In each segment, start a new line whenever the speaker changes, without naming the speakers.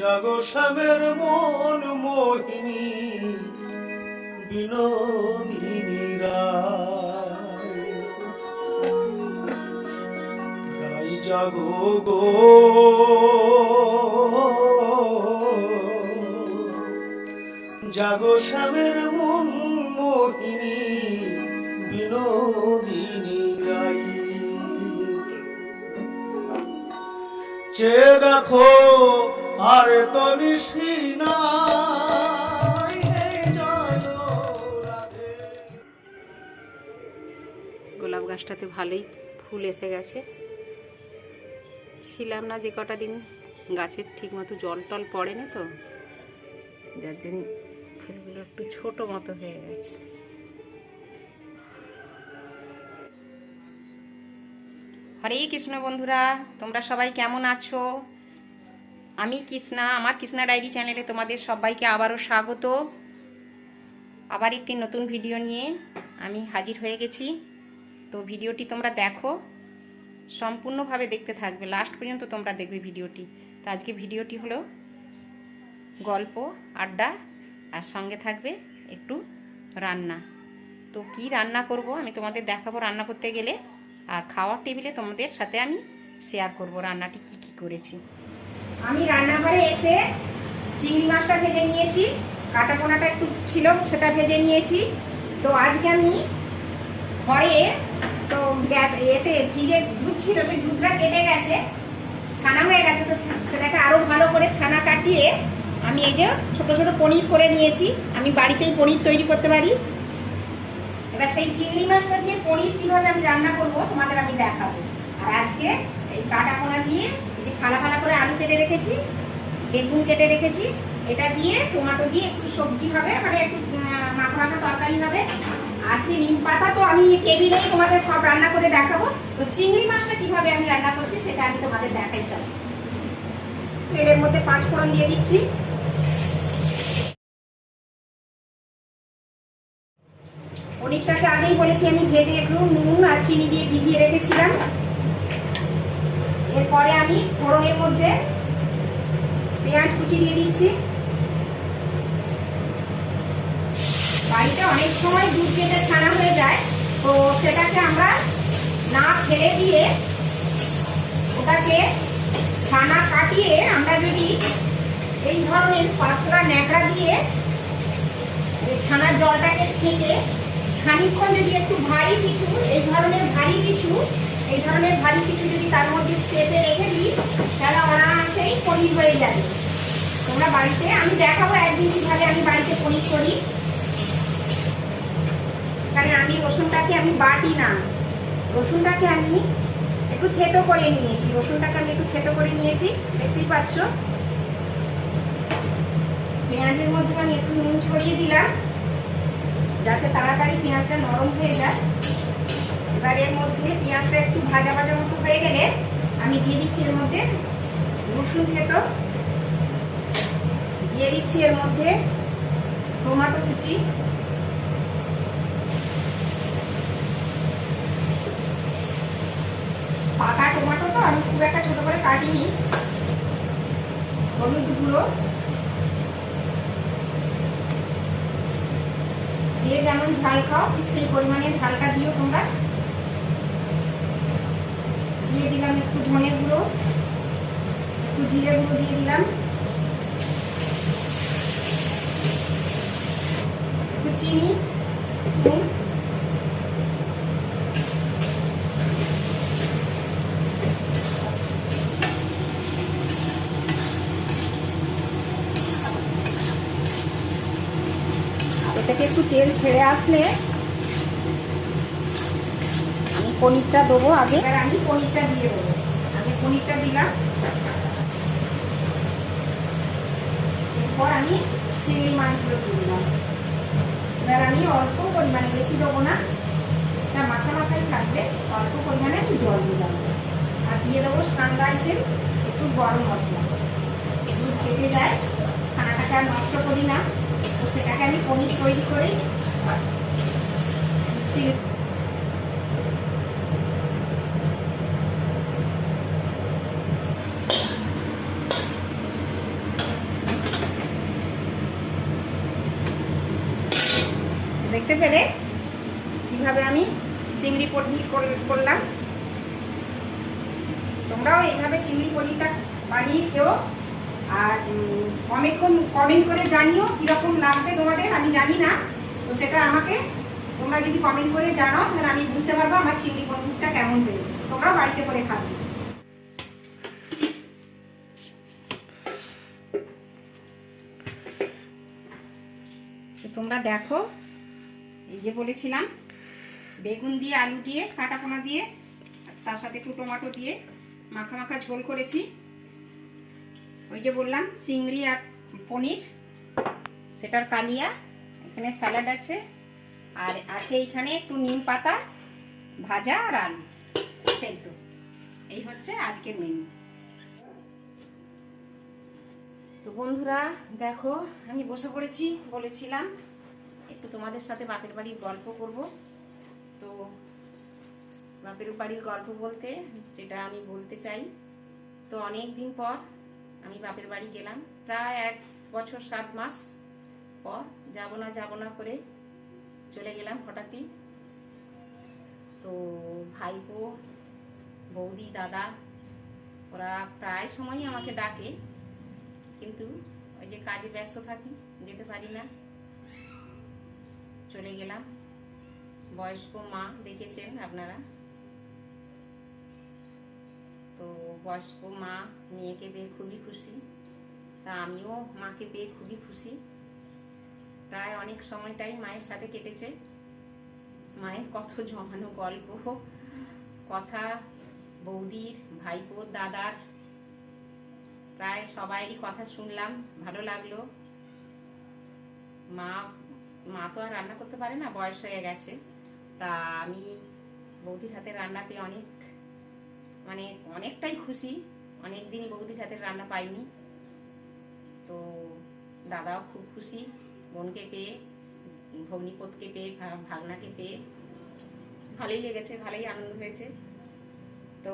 জাগো শ্যামের মন মোহিনী বিনোদিনী রাই জাগো গো জাগো শ্যামের মন মোহিনী বিনোদিনী রাই চেয়ে দেখো আর তো নিশি নাই
গোলাপ গাছটাতে ভালোই ফুল এসে গেছে। ছিলাম না যে কটা দিন, গাছের ঠিক মতো জল টল পড়েনি তো, যার জন্য ফুলগুলো একটু ছোট মতো হয়ে গেছে। হরে কৃষ্ণ বন্ধুরা, তোমরা সবাই কেমন আছো? আমি কৃষ্ণা, আমার কৃষ্ণা ডায়েরি চ্যানেলে তোমাদের সবাইকে আবারও স্বাগত। আবার একটি নতুন ভিডিও নিয়ে আমি হাজির হয়ে গেছি। তো ভিডিওটি তোমরা দেখো, সম্পূর্ণভাবে দেখতে থাকবে, লাস্ট পর্যন্ত তোমরা দেখবে ভিডিওটি। তো আজকে ভিডিওটি হলো গল্প আড্ডা, আর সঙ্গে থাকবে একটু রান্না। তো কি রান্না করব আমি তোমাদের দেখাবো রান্না করতে গেলে, আর খাওয়ার টেবিলে তোমাদের সাথে আমি শেয়ার করব রান্নাটি কি কি করেছি। আমি রান্নাঘরে এসে চিংড়ি মাছটা ভেজে নিয়েছি, কাটা কোনাটা একটু ছিল সেটা ভেজে নিয়েছি। তো আজকে আমি ঘরে তো গ্যাস এতে ফ্রিজে দুধ ছিল, সেই দুধটা কেটে গেছে, ছানা হয়ে গেছে। তো সেটাকে আরও ভালো করে ছানা কাটিয়ে আমি এই যে ছোট ছোট পনির করে নিয়েছি। আমি বাড়িতেই পনির তৈরি করতে পারি। এবার সেই চিংড়ি মাছটা দিয়ে পনির কীভাবে আমি রান্না করব তোমাদের আমি দেখাবো। আর আজকে এই কাটা কোনা দিয়ে এই যে ফালা ফালা করে আলু কেটে রেখেছি, বেগুন কেটে রেখেছি, এটা দিয়ে টমেটো দিয়ে একটু সবজি হবে, মানে একটু মাখা মাখা তরকারি হবে। আছে নিম পাতা, তো আমি টেবিলেই তোমাদের সব রান্না করে দেখাবো। তো চিংড়ি মাছটা কিভাবে আমি রান্না করছি সেটা আমি তোমাদের দেখাই। চলো, তেলের মধ্যে 5 ফোড়ন দিয়ে দিচ্ছি। পনিরটাকে আগেই বলেছি আমি ভেজে একটু নুন আর চিনি দিয়ে ভিজিয়ে রেখেছিলাম। এরপরে আমি ফোড়নের মধ্যে পেঁয়াজ কুচি দিয়ে দিচ্ছি। বাড়িতে অনেক সময় দুধ কেটে ছানা হয়ে যায়, তো সেটাকে আমরা না ফেলে দিয়ে ওটাকে ছানা কাটিয়ে আমরা যদি এই ধরনের পাতলা ন্যাকড়া দিয়ে ছানার জলটাকে ছেঁকে খানিকক্ষণ যদি একটু ভারী কিছু এই ধরনের ভারী কিছু যদি তার মধ্যে চেপে রেখে দিই, তাহলে অনায়াসেই পনির হয়ে যাবে। তোমরা বাড়িতে, আমি দেখাবো একদিন কিভাবে আমি বাড়িতে পনির করি। কারণ আমি রসুনটাকে আমি বাটি না, রসুনটাকে আমি একটু থেতো করে নিয়েছি। দেখতেই পাচ্ছ। পেঁয়াজের মধ্যে আমি একটু নুন ছড়িয়ে দিলাম যাতে তাড়াতাড়ি পেঁয়াজটা নরম হয়ে যায়। এবার এর মধ্যে পেঁয়াজটা একটু ভাজা ভাজা মতো হয়ে গেলে আমি দিয়ে দিচ্ছি এর মধ্যে রসুন থেতো, দিয়ে দিচ্ছি এর মধ্যে টমেটো কুচি, পাকা টমেটো তো আমি খুব একটা ছোট করে কাটিনি, হলুদ গুঁড়ো দিয়ে যেমন ঝাল খাও ঠিক সেই পরিমাণে ঝালটা দিও তোমরা। দিয়ে দিলাম একটু ধনে গুঁড়ো, একটু জিরে গুঁড়ো দিয়ে দিলাম, একটু চিনি, নুন, এটাকে একটু তেল ছেড়ে আসলে আমি পনিরটা দেবো আগে। এবার আমি পনিরটা দিয়ে দেবো। আগে পনিরটা দিলাম, এরপর আমি চিংড়ি মাছগুলো দিয়ে দিলাম। এবার আমি অল্প পরিমাণে, বেশি দেবো না, এটা মাখা মাখাই থাকবে, অল্প পরিমাণে আমি জল দিলাম। আর দিয়ে দেবো সানরাইসের একটু গরম মশলা। দুধ কেটে যায়, ছানাটাকে আর নষ্ট করি না, তো সেটাকে আমি পনির তৈরি করি। দেখতে পেলে কিভাবে আমি চিংড়ি পনির করলাম। তোমরাও এইভাবে চিংড়ি পনিরটা বানিয়ে খেও, আর কমেন্ট করে জানিও কীরকম লাগবে তোমাদের। আমি জানি না, তো সেটা আমাকে তোমরা যদি কমেন্ট করে জানাও তাহলে আমি বুঝতে পারবো আমার চিংড়ি পনিরটা কেমন হয়েছে। তোমরাও বাড়িতে করে খাবে। তোমরা দেখো, এই যে বলেছিলাম বেগুন দিয়ে আলু দিয়ে কাঁটাপোনা দিয়ে তার সাথে একটু টমেটো দিয়ে মাখা মাখা ঝোল করেছি। ওই যে বললাম চিংড়ি আর পনির, সেটার কালিয়া। এখানে স্যালাড আছে, আর আছে এইখানে একটু নিম পাতা ভাজা আর আলু সেদ্ধ। এই হচ্ছে আজকের মেনু। তো বন্ধুরা দেখো, আমি বসে পড়েছি। বলেছিলাম একটু তোমাদের সাথে বাপের বাড়ির গল্প করব। তো বাপের বাড়ির গল্প বলতে যেটা আমি বলতে চাই, তো অনেক দিন পর আমি বাপের বাড়ি গেলাম, প্রায় 1 বছর 7 মাস পর। যাব না করে চলে গেলাম হঠাৎই। তো ভাইপো, বৌদি, দাদা ওরা প্রায় সময়ই আমাকে ডাকে, কিন্তু ওই যে কাজে ব্যস্ত থাকি, যেতে পারি না। চলে গেলাম। বয়স্ক মা দেখেছেন আপনারা, তো বয়স্ক মা মেয়েকে পেয়ে খুবই খুশি, তা আমিও মাকে পেয়ে খুবই খুশি। প্রায় অনেক সময়টাই মায়ের সাথে কেটেছে। মায়ের কত জমানো গল্প কথা, বৌদির, ভাইপোর, দাদার, প্রায় সবাইরই কথা শুনলাম, ভালো লাগলো। মা তো আর রান্না করতে পারে না, বয়স হয়ে গেছে। তা আমি বৌদির হাতে রান্না পেয়ে অনেকটাই খুশি। অনেকদিন বৌদির হাতের রান্না পাইনি। তো দাদাও খুব খুশি বোনকে পেয়ে, ভগ্নিপতিকে পেয়ে, ভাগনাকে পেয়ে। ভালোই লেগেছে, ভালোই আনন্দ হয়েছে। তো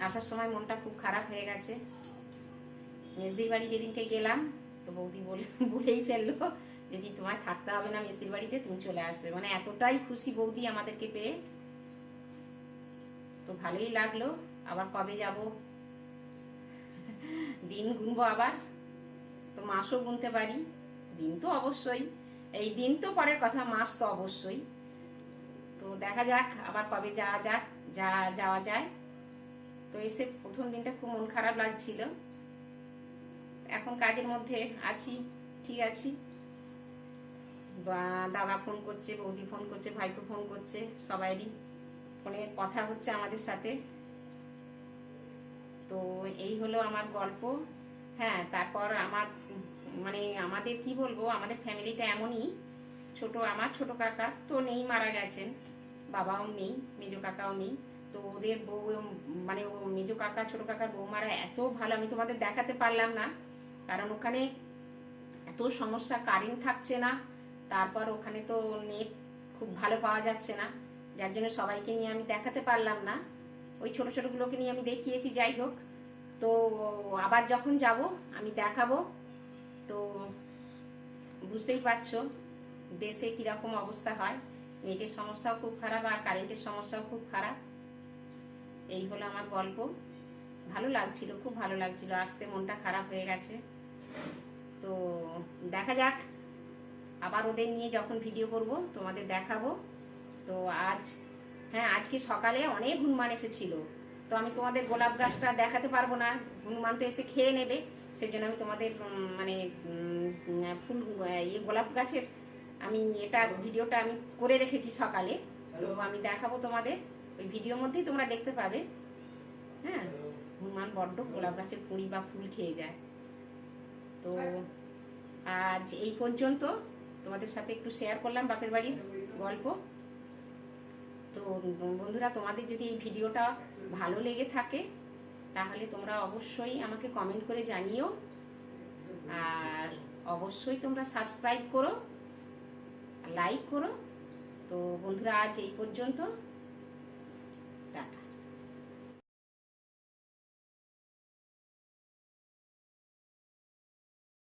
আসার সময় মনটা খুব খারাপ হয়ে গেছে। মেজদির বাড়ি যেদিনকে গেলাম, তো বৌদি বলেই ফেললো, যেদিন তোমার থাকতে হবে না মেজদির বাড়িতে, তুমি চলে আসবে। মানে এতটাই খুশি বৌদি আমাদেরকে পেয়ে। তো ভালোই লাগলো। আবার কবে যাব, দিন গুনবো আবার, তো মাসও গুনতে পারি। দিন তো অবশ্যই, এই দিন তো পরের কথা, মাস তো অবশ্যই। তো দেখা যাক আবার কবে যাওয়া যায়। তো এসে প্রথম দিনটা খুব মন খারাপ লাগছিল। এখন কাজের মধ্যে আছি, ঠিক আছি। দাদা ফোন করছে, বৌদি ফোন করছে, ভাইপো ফোন করছে, সবাইরই ফোনে কথা হচ্ছে আমাদের সাথে। তো এই হলো আমার গল্প। হ্যাঁ, তারপর আমাদের কি বলবো, আমাদের ফ্যামিলিটা এমনই। আমার ছোট কাকা তো নেই, মারা গেছেন। বাবাও নেই, মেজো কাকাও নেই। তো ওদের বউ, ও মেজো কাকা, ছোট কাকার বৌমারা এত ভালো, আমি তোমাদের দেখাতে পারলাম না, কারণ ওখানে এত সমস্যা, কারেন্ট থাকছে না। তারপর ওখানে তো নেট খুব ভালো পাওয়া যাচ্ছে না, যার জন্য সবাইকে নিয়ে আমি দেখাতে পারলাম না। ওই ছোট ছোটগুলোকে নিয়ে আমি দেখিয়েছি। যাই হোক, তো আবার যখন যাব আমি দেখাবো। তো বুঝতেই পারছো দেশে কিরকম অবস্থা হয়, নেটের সমস্যাও খুব খারাপ আর কারেন্টের সমস্যাও খুব খারাপ। এই হলো আমার গল্প। ভালো লাগছিল, খুব ভালো লাগছিল। আসতে মনটা খারাপ হয়ে গেছে। তো দেখা যাক, আবার ওদের নিয়ে যখন ভিডিও করব তোমাদের দেখাবো। তো আজকে সকালে অনেক হনুমান এসেছিল। তো আমি তোমাদের গোলাপ গাছটা দেখাতে পারবো না, হনুমান তো এসে খেয়ে নেবে। সেই জন্য আমি তোমাদের ফুল গোলাপ গাছের ভিডিওটা আমি করে রেখেছি সকালে। তো আমি দেখাবো তোমাদের, ওই ভিডিওর মধ্যেই তোমরা দেখতে পাবে। হ্যাঁ, হনুমান বড্ড গোলাপ গাছের কুঁড়ি বা ফুল খেয়ে যায়। তো আজ এই পর্যন্ত তোমাদের সাথে একটু শেয়ার করলাম বাপের বাড়ির গল্প। তো বন্ধুরা, তোমাদের যদি এই ভিডিওটা ভালো লেগে থাকে তাহলে তোমরা অবশ্যই আমাকে কমেন্ট করে জানিও, আর অবশ্যই তোমরা সাবস্ক্রাইব করো, লাইক করো। তো বন্ধুরা, আজ এই পর্যন্ত।